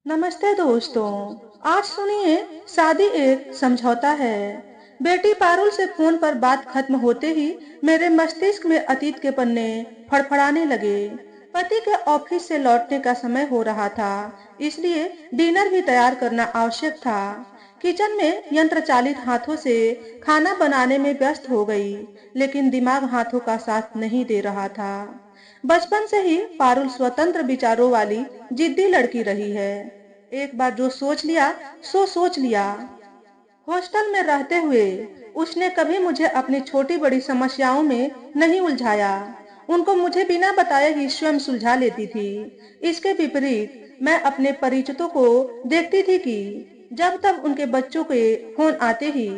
नमस्ते दोस्तों। आज सुनिए, शादी एक समझौता है। बेटी पारुल से फोन पर बात खत्म होते ही मेरे मस्तिष्क में अतीत के पन्ने फड़फड़ाने लगे। पति के ऑफिस से लौटने का समय हो रहा था, इसलिए डिनर भी तैयार करना आवश्यक था। किचन में यंत्र चालित हाथों से खाना बनाने में व्यस्त हो गई, लेकिन दिमाग हाथों का साथ नहीं दे रहा था। बचपन से ही पारुल स्वतंत्र विचारों वाली जिद्दी लड़की रही है। एक बार जो सोच लिया सो सोच लिया। हॉस्टल में रहते हुए उसने कभी मुझे अपनी छोटी बड़ी समस्याओं में नहीं उलझाया। उनको मुझे बिना बताए ही स्वयं सुलझा लेती थी। इसके विपरीत मैं अपने परिचितों को देखती थी कि जब तब उनके बच्चों के फोन आते ही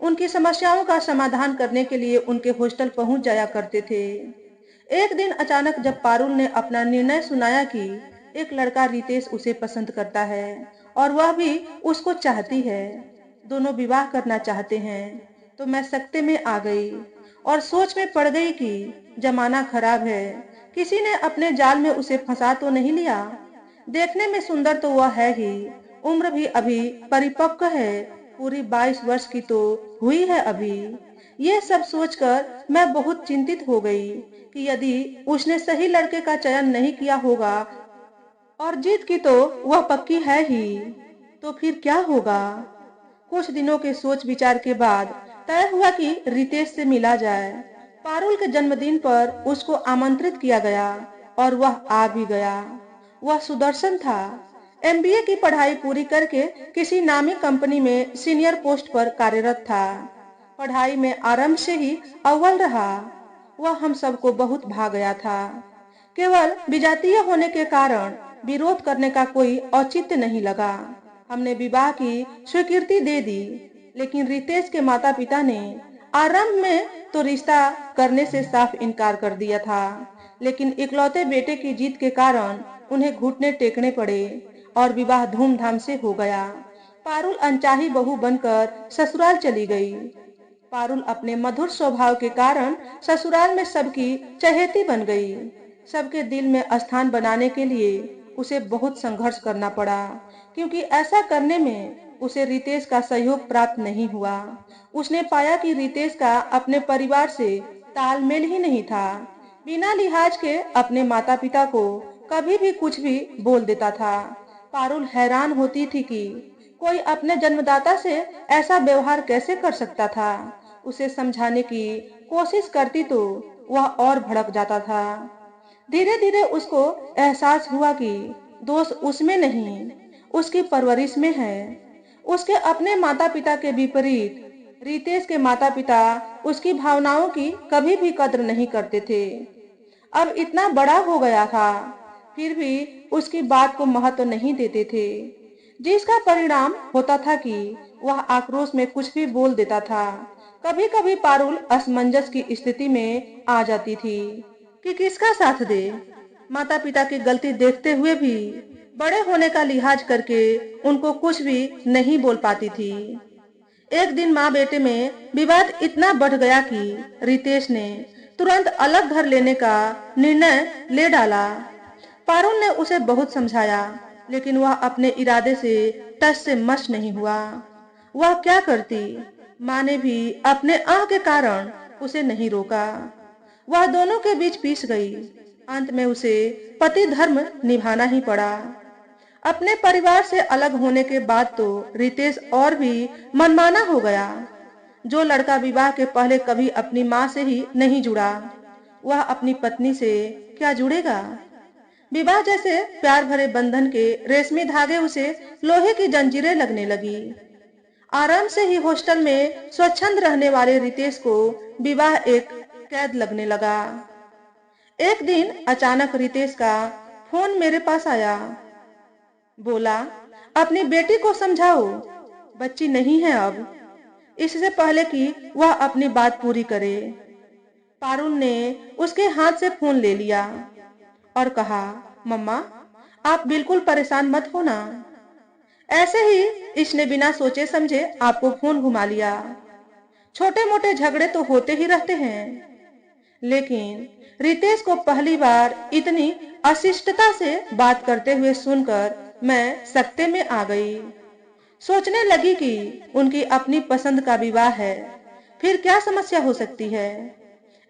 उनकी समस्याओं का समाधान करने के लिए उनके हॉस्टल पहुंच जाया करते थे। एक दिन अचानक जब पारुल ने अपना निर्णय सुनाया कि एक लड़का रितेश उसे पसंद करता है और वह भी उसको चाहती है, दोनों विवाह करना चाहते हैं, तो मैं सकते में आ गई और सोच में पड़ गई कि जमाना खराब है। किसी ने अपने जाल में उसे फंसा तो नहीं लिया। देखने में सुंदर तो वह है ही, उम्र भी अभी परिपक्व है, पूरी 22 वर्ष की तो हुई है अभी। ये सब सोचकर मैं बहुत चिंतित हो गई कि यदि उसने सही लड़के का चयन नहीं किया होगा और जीत की तो वह पक्की है ही, तो फिर क्या होगा। कुछ दिनों के सोच विचार के बाद तय हुआ कि रितेश से मिला जाए। पारुल के जन्मदिन पर उसको आमंत्रित किया गया और वह आ भी गया। वह सुदर्शन था। एमबीए की पढ़ाई पूरी करके किसी नामी कंपनी में सीनियर पोस्ट पर कार्यरत था। पढ़ाई में आरंभ से ही अव्वल रहा। वह हम सबको बहुत भा गया था। केवल विजातीय होने के कारण विरोध करने का कोई औचित्य नहीं लगा। हमने विवाह की स्वीकृति दे दी, लेकिन रितेश के माता पिता ने आरंभ में तो रिश्ता करने से साफ इनकार कर दिया था, लेकिन इकलौते बेटे की जीत के कारण उन्हें घुटने टेकने पड़े और विवाह धूमधाम से हो गया। पारुल अनचाही बहू बनकर ससुराल चली गई। पारुल अपने मधुर स्वभाव के कारण ससुराल में सबकी चहेती बन गई। सबके दिल में स्थान बनाने के लिए उसे बहुत संघर्ष करना पड़ा, क्योंकि ऐसा करने में उसे रितेश का सहयोग प्राप्त नहीं हुआ। उसने पाया कि रितेश का अपने परिवार से तालमेल ही नहीं था। बिना लिहाज के अपने माता पिता को कभी भी कुछ भी बोल देता था। पारुल हैरान होती थी कि कोई अपने जन्मदाता से ऐसा व्यवहार कैसे कर सकता था। उसे समझाने की कोशिश करती तो वह और भड़क जाता था। धीरे धीरे उसको एहसास हुआ कि दोष उसमें नहीं, उसकी परवरिश में है। उसके अपने माता पिता के विपरीत रितेश के माता पिता उसकी भावनाओं की कभी भी कद्र नहीं करते थे। अब इतना बड़ा हो गया था, फिर भी उसकी बात को महत्व नहीं देते थे, जिसका परिणाम होता था कि वह आक्रोश में कुछ भी बोल देता था। कभी कभी पारुल असमंजस की स्थिति में आ जाती थी कि किसका साथ दे। माता पिता की गलती देखते हुए भी बड़े होने का लिहाज करके उनको कुछ भी नहीं बोल पाती थी। एक दिन माँ बेटे में विवाद इतना बढ़ गया कि रितेश ने तुरंत अलग घर लेने का निर्णय ले डाला। पारुल ने उसे बहुत समझाया, लेकिन वह अपने इरादे से टस से मस नहीं हुआ। वह क्या करती, माँ ने भी अपने आह के कारण उसे नहीं रोका। वह दोनों के बीच पिस गई। अंत में उसे पति धर्म निभाना ही पड़ा। अपने परिवार से अलग होने के बाद तो रितेश और भी मनमाना हो गया। जो लड़का विवाह के पहले कभी अपनी माँ से ही नहीं जुड़ा, वह अपनी पत्नी से क्या जुड़ेगा। विवाह जैसे प्यार भरे बंधन के रेशमी धागे उसे लोहे की जंजीरें लगने लगी। आराम से ही हॉस्टल में स्वच्छंद रहने वाले रितेश को विवाह एक कैद लगने लगा। एक दिन अचानक रितेश का फोन मेरे पास आया। बोला, अपनी बेटी को समझाओ, बच्ची नहीं है अब, इससे पहले कि वह अपनी बात पूरी करे। पारुल ने उसके हाथ से फोन ले लिया और कहा, मम्मा, आप बिल्कुल परेशान मत होना। ऐसे ही इसने बिना सोचे समझे आपको फोन घुमा लिया। छोटे मोटे झगड़े तो होते ही रहते हैं, लेकिन रितेश को पहली बार इतनी अशिष्टता से बात करते हुए सुनकर मैं सकते में आ गई। सोचने लगी कि उनकी अपनी पसंद का विवाह है, फिर क्या समस्या हो सकती है।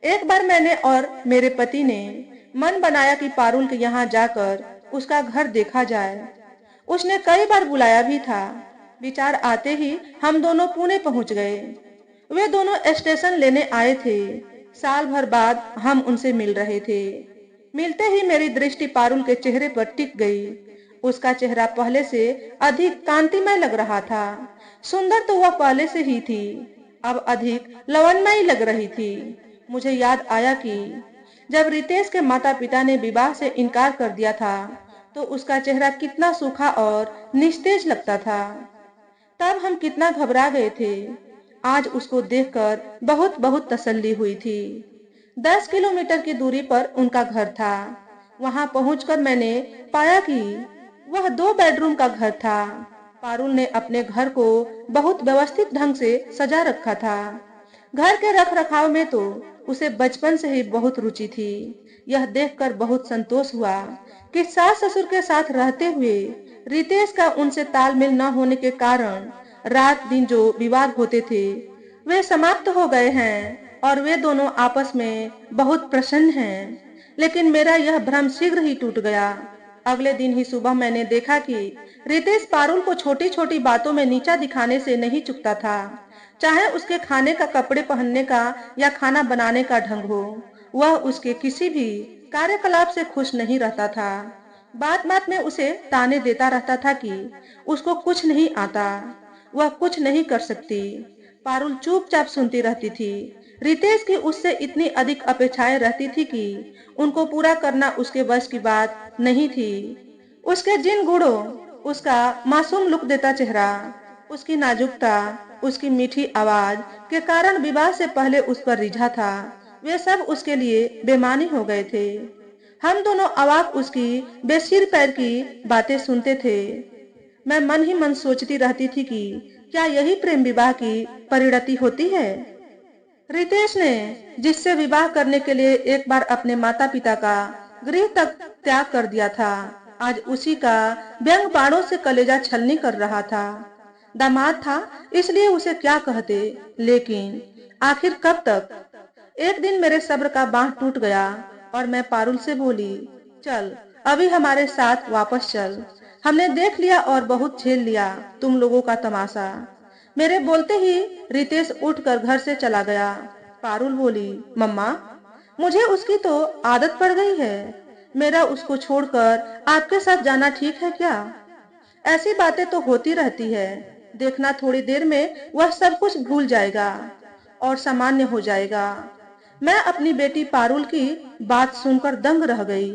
एक बार मैंने और मेरे पति ने मन बनाया कि पारुल के यहाँ जाकर उसका घर देखा जाए। उसने कई बार बुलाया भी था। विचार आते ही हम दोनों पुणे पहुंच गए। वे दोनों स्टेशन लेने आए थे। साल भर बाद हम उनसे मिल रहे थे। मिलते ही मेरी दृष्टि पारुल के चेहरे पर टिक गई। उसका चेहरा पहले से अधिक कांतिमय लग रहा था। सुंदर तो वह पहले से ही थी, अब अधिक लवणमयी लग रही थी। मुझे याद आया कि जब रितेश के माता पिता ने विवाह से इनकार कर दिया था, तो उसका चेहरा कितना सूखा और निस्तेज लगता था। तब हम कितना घबरा गए थे। आज उसको देखकर बहुत बहुत तसल्ली हुई थी। 10 किलोमीटर की दूरी पर उनका घर था। वहां पहुंचकर मैंने पाया कि वह 2 बेडरूम का घर था। पारुल ने अपने घर को बहुत व्यवस्थित ढंग से सजा रखा था। घर के रख रखाव में तो उसे बचपन से ही बहुत रुचि थी। यह देखकर बहुत संतोष हुआ कि सास ससुर के साथ रहते हुए रितेश का उनसे तालमेल न होने के कारण रात दिन जो विवाद होते थे, वे समाप्त हो गए हैं और वे दोनों आपस में बहुत प्रसन्न हैं। लेकिन मेरा यह भ्रम शीघ्र ही टूट गया। अगले दिन ही सुबह मैंने देखा कि रितेश पारुल को छोटी छोटी बातों में नीचा दिखाने से नहीं चूकता था। चाहे उसके खाने का, कपड़े पहनने का या खाना बनाने का ढंग हो, वह उसके किसी भी कार्यकलाप से खुश नहीं रहता था। बात बात में उसे ताने देता रहता था कि उसको कुछ नहीं आता, वह कुछ नहीं कर सकती। पारुल चुपचाप सुनती रहती थी। रितेश की उससे इतनी अधिक अपेक्षाएं रहती थी कि उनको पूरा करना उसके बस की बात नहीं थी। उसके जिन गुणों, उसका मासूम लुक देता चेहरा, उसकी नाजुकता, उसकी मीठी आवाज के कारण विवाह से पहले उस पर रिझा था, वे सब उसके लिए बेमानी हो गए थे। हम दोनों अवाक उसकी बेसिर पैर की बातें सुनते थे। मैं मन ही मन सोचती रहती थी कि क्या यही प्रेम विवाह की परिणति होती है। रितेश ने जिससे विवाह करने के लिए एक बार अपने माता पिता का गृह तक त्याग कर दिया था, आज उसी का व्यंग बाणों से कलेजा छलनी कर रहा था। दामाद था इसलिए उसे क्या कहते, लेकिन आखिर कब तक। एक दिन मेरे सब्र का बांध टूट गया और मैं पारुल से बोली, चल अभी हमारे साथ वापस चल। हमने देख लिया और बहुत झेल लिया तुम लोगों का तमाशा। मेरे बोलते ही रितेश उठकर घर से चला गया। पारुल बोली, मम्मा, मुझे उसकी तो आदत पड़ गई है। मेरा उसको छोड़कर आपके साथ जाना ठीक है क्या? ऐसी बातें तो होती रहती है। देखना थोड़ी देर में वह सब कुछ भूल जाएगा और सामान्य हो जाएगा। मैं अपनी बेटी पारुल की बात सुनकर दंग रह गई।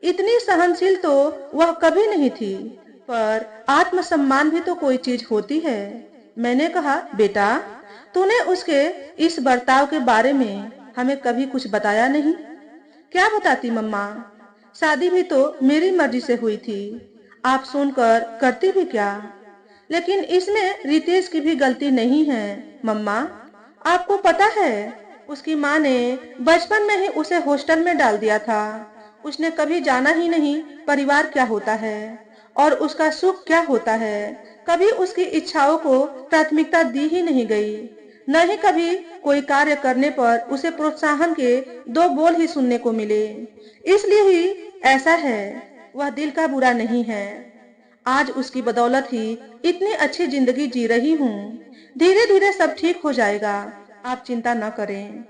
इतनी सहनशील तो वह कभी नहीं थी, पर आत्मसम्मान भी तो कोई चीज होती है। मैंने कहा, बेटा, तूने उसके इस बर्ताव के बारे में हमें कभी कुछ बताया नहीं। क्या बताती मम्मा, शादी भी तो मेरी मर्जी से हुई थी, आप सुनकर करती भी क्या। लेकिन इसमें रितेश की भी गलती नहीं है मम्मा। आपको पता है, उसकी माँ ने बचपन में ही उसे हॉस्टल में डाल दिया था। उसने कभी जाना ही नहीं परिवार क्या होता है और उसका सुख क्या होता है। कभी उसकी इच्छाओं को प्राथमिकता दी ही नहीं गई। न ही कभी कोई कार्य करने पर उसे प्रोत्साहन के 2 बोल ही सुनने को मिले। इसलिए ही ऐसा है, वह दिल का बुरा नहीं है। आज उसकी बदौलत ही इतनी अच्छी जिंदगी जी रही हूँ। धीरे धीरे सब ठीक हो जाएगा, आप चिंता न करें।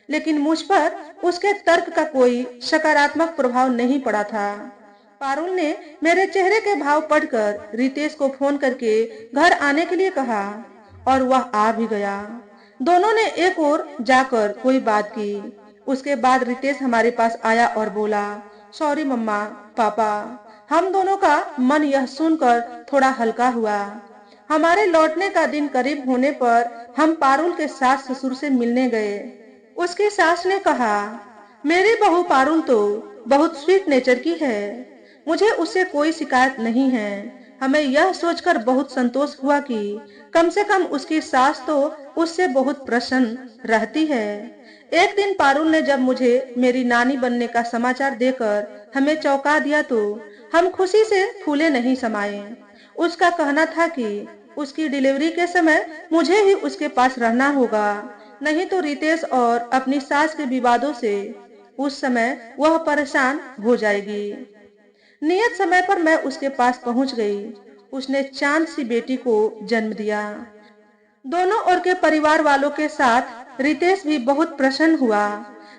लेकिन मुझ पर उसके तर्क का कोई सकारात्मक प्रभाव नहीं पड़ा था। पारुल ने मेरे चेहरे के भाव पढ़कर रितेश को फोन करके घर आने के लिए कहा और वह आ भी गया। दोनों ने एक और जाकर कोई बात की। उसके बाद रितेश हमारे पास आया और बोला, सॉरी मम्मा, पापा। हम दोनों का मन यह सुनकर थोड़ा हल्का हुआ। हमारे लौटने का दिन करीब होने पर हम पारुल के सास ससुर से मिलने गए। उसकी सास ने कहा, मेरी बहू पारुल तो बहुत स्वीट नेचर की है, मुझे उससे कोई शिकायत नहीं है। हमें यह सोचकर बहुत संतोष हुआ कि कम से कम उसकी सास तो उससे बहुत प्रसन्न रहती है। एक दिन पारुल ने जब मुझे मेरी नानी बनने का समाचार देकर हमें चौंका दिया, तो हम खुशी से फूले नहीं समाये। उसका कहना था कि उसकी डिलीवरी के समय मुझे ही उसके पास रहना होगा, नहीं तो रितेश और अपनी सास के विवादों से उस समय वह परेशान हो जाएगी। नियत समय पर मैं उसके पास पहुंच गई। उसने चांद सी बेटी को जन्म दिया। दोनों ओर के परिवार वालों के साथ रितेश भी बहुत प्रसन्न हुआ।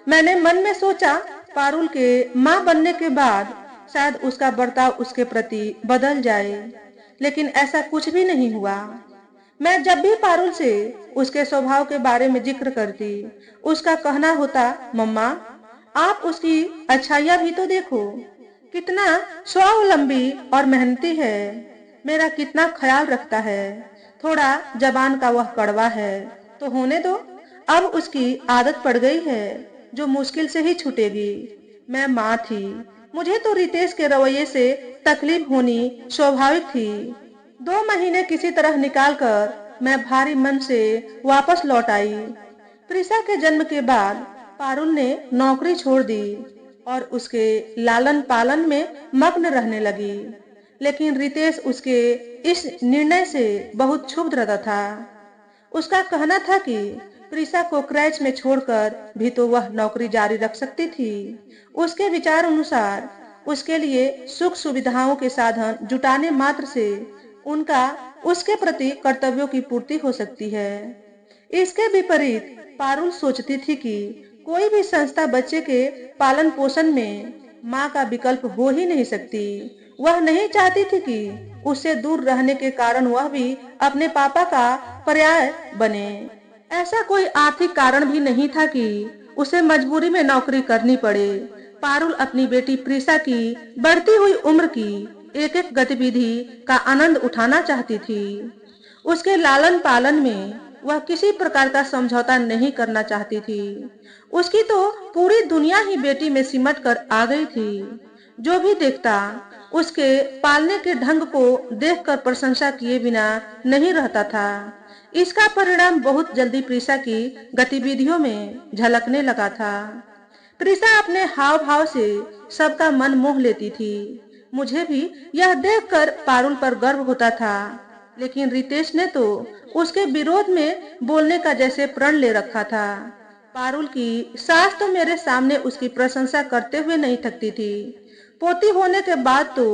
मैंने मन में सोचा, पारुल के मां बनने के बाद शायद उसका बर्ताव उसके प्रति बदल जाए, लेकिन ऐसा कुछ भी नहीं हुआ। मैं जब भी पारुल से उसके स्वभाव के बारे में जिक्र करती, उसका कहना होता, मम्मा आप उसकी अच्छाइयां भी तो देखो, कितना स्वावलंबी और मेहनती है, मेरा कितना ख्याल रखता है। थोड़ा जबान का वह कड़वा है तो होने दो, अब उसकी आदत पड़ गई है जो मुश्किल से ही छूटेगी। मैं माँ थी, मुझे तो रितेश के रवैये से तकलीफ होनी स्वाभाविक थी। 2 महीने किसी तरह निकालकर मैं भारी मन से वापस लौट आई। प्रिसा के जन्म के बाद पारुल ने नौकरी छोड़ दी और उसके लालन पालन में मग्न रहने लगी, लेकिन रितेश उसके इस निर्णय से बहुत क्षुब्ध रहता था। उसका कहना था कि प्रिसा को क्रैच में छोड़कर भी तो वह नौकरी जारी रख सकती थी। उसके विचार अनुसार उसके लिए सुख सुविधाओं के साधन जुटाने मात्र से उनका उसके प्रति कर्तव्यों की पूर्ति हो सकती है। इसके विपरीत पारुल सोचती थी कि कोई भी संस्था बच्चे के पालन पोषण में माँ का विकल्प हो ही नहीं सकती। वह नहीं चाहती थी कि उससे दूर रहने के कारण वह भी अपने पापा का पर्याय बने। ऐसा कोई आर्थिक कारण भी नहीं था कि उसे मजबूरी में नौकरी करनी पड़े। पारुल अपनी बेटी प्रिसा की बढ़ती हुई उम्र की एक एक गतिविधि का आनंद उठाना चाहती थी। उसके लालन पालन में वह किसी प्रकार का समझौता नहीं करना चाहती थी। उसकी तो पूरी दुनिया ही बेटी में सिमट कर आ गई थी। जो भी देखता उसके पालने के ढंग को देखकर प्रशंसा किए बिना नहीं रहता था। इसका परिणाम बहुत जल्दी प्रिसा की गतिविधियों में झलकने लगा था। प्रिसा अपने हाव भाव से सबका मन मोह लेती थी। मुझे भी यह देखकर पारुल पर गर्व होता था, लेकिन रितेश ने तो उसके विरोध में बोलने का जैसे प्रण ले रखा था। पारुल की सास तो मेरे सामने उसकी प्रशंसा करते हुए नहीं थकती थी। पोती होने के बाद तो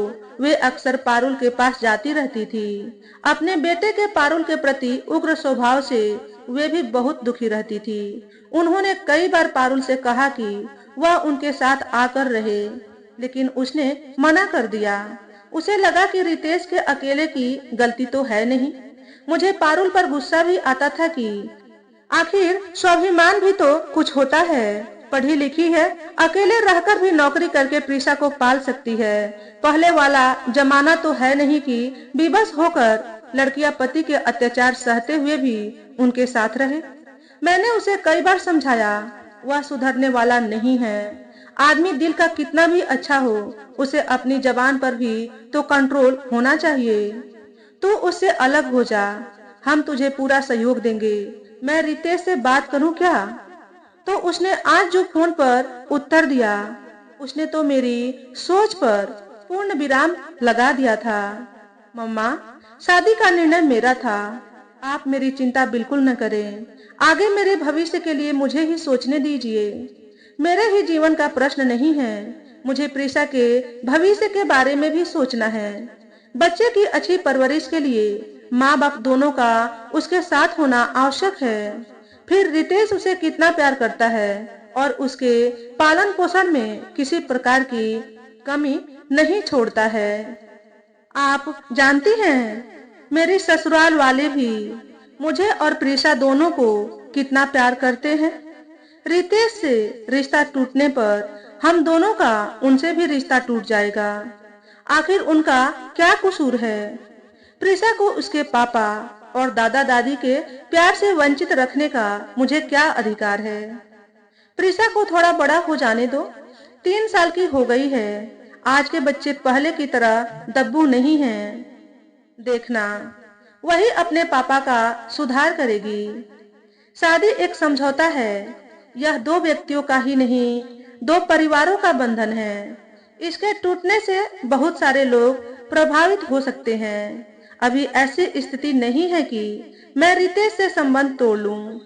वे अक्सर पारुल के पास जाती रहती थी। अपने बेटे के पारुल के प्रति उग्र स्वभाव से वे भी बहुत दुखी रहती थी। उन्होंने कई बार पारुल से कहा कि वह उनके साथ आकर रहे, लेकिन उसने मना कर दिया। उसे लगा कि रितेश के अकेले की गलती तो है नहीं। मुझे पारुल पर गुस्सा भी आता था कि आखिर स्वाभिमान भी तो कुछ होता है। पढ़ी लिखी है, अकेले रहकर भी नौकरी करके प्रिसा को पाल सकती है। पहले वाला जमाना तो है नहीं कि विवश होकर लड़कियां पति के अत्याचार सहते हुए भी उनके साथ रहे। मैंने उसे कई बार समझाया, वह सुधरने वाला नहीं है। आदमी दिल का कितना भी अच्छा हो, उसे अपनी जबान पर भी तो कंट्रोल होना चाहिए। तू उससे अलग हो जा, हम तुझे पूरा सहयोग देंगे। मैं रितेश से बात करूं क्या? तो उसने आज जो फोन पर उत्तर दिया, उसने तो मेरी सोच पर पूर्ण विराम लगा दिया था। मम्मा, शादी का निर्णय मेरा था, आप मेरी चिंता बिल्कुल न करें। आगे मेरे भविष्य के लिए मुझे ही सोचने दीजिए। मेरे ही जीवन का प्रश्न नहीं है, मुझे प्रिसा के भविष्य के बारे में भी सोचना है। बच्चे की अच्छी परवरिश के लिए माँ बाप दोनों का उसके साथ होना आवश्यक है। फिर रितेश उसे कितना प्यार करता है और उसके पालन पोषण में किसी प्रकार की कमी नहीं छोड़ता है। आप जानती हैं, मेरे ससुराल वाले भी मुझे और प्रिसा दोनों को कितना प्यार करते हैं। रितेश से रिश्ता टूटने पर हम दोनों का उनसे भी रिश्ता टूट जाएगा। आखिर उनका क्या कसूर है? प्रिसा को उसके पापा और दादा दादी के प्यार से वंचित रखने का मुझे क्या अधिकार है? प्रिसा को थोड़ा बड़ा हो जाने दो, 3 साल की हो गई है। आज के बच्चे पहले की तरह दब्बू नहीं हैं। देखना, वही अपने पापा का सुधार करेगी। शादी एक समझौता है, यह 2 व्यक्तियों का ही नहीं, 2 परिवारों का बंधन है। इसके टूटने से बहुत सारे लोग प्रभावित हो सकते हैं। अभी ऐसी स्थिति नहीं है कि मैं रितेश से संबंध तोड़ लूं।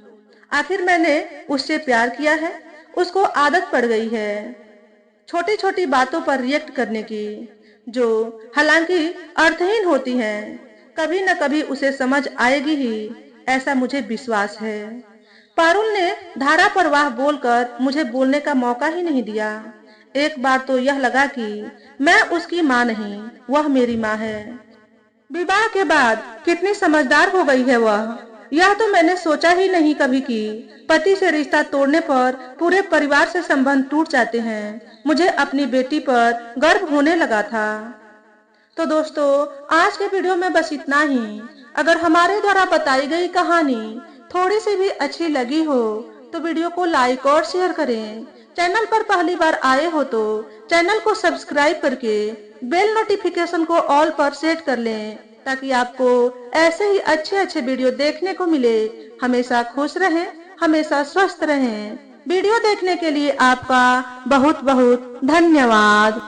आखिर मैंने उससे प्यार किया है, उसको आदत पड़ गई है छोटी छोटी बातों पर रिएक्ट करने की, जो हालांकि अर्थहीन होती हैं। कभी न कभी उसे समझ आएगी ही, ऐसा मुझे विश्वास है। पारुल ने धारा प्रवाह बोलकर मुझे बोलने का मौका ही नहीं दिया। एक बार तो यह लगा कि मैं उसकी माँ नहीं, वह मेरी माँ है। विवाह के बाद कितनी समझदार हो गई है वह, यह तो मैंने सोचा ही नहीं कभी कि पति से रिश्ता तोड़ने पर पूरे परिवार से संबंध टूट जाते हैं। मुझे अपनी बेटी पर गर्व होने लगा था। तो दोस्तों, आज के वीडियो में बस इतना ही। अगर हमारे द्वारा बताई गई कहानी थोड़ी सी भी अच्छी लगी हो तो वीडियो को लाइक और शेयर करें। चैनल पर पहली बार आए हो तो चैनल को सब्सक्राइब करके बेल नोटिफिकेशन को ऑल पर सेट कर लें, ताकि आपको ऐसे ही अच्छे अच्छे वीडियो देखने को मिले। हमेशा खुश रहें, हमेशा स्वस्थ रहें। वीडियो देखने के लिए आपका बहुत बहुत धन्यवाद।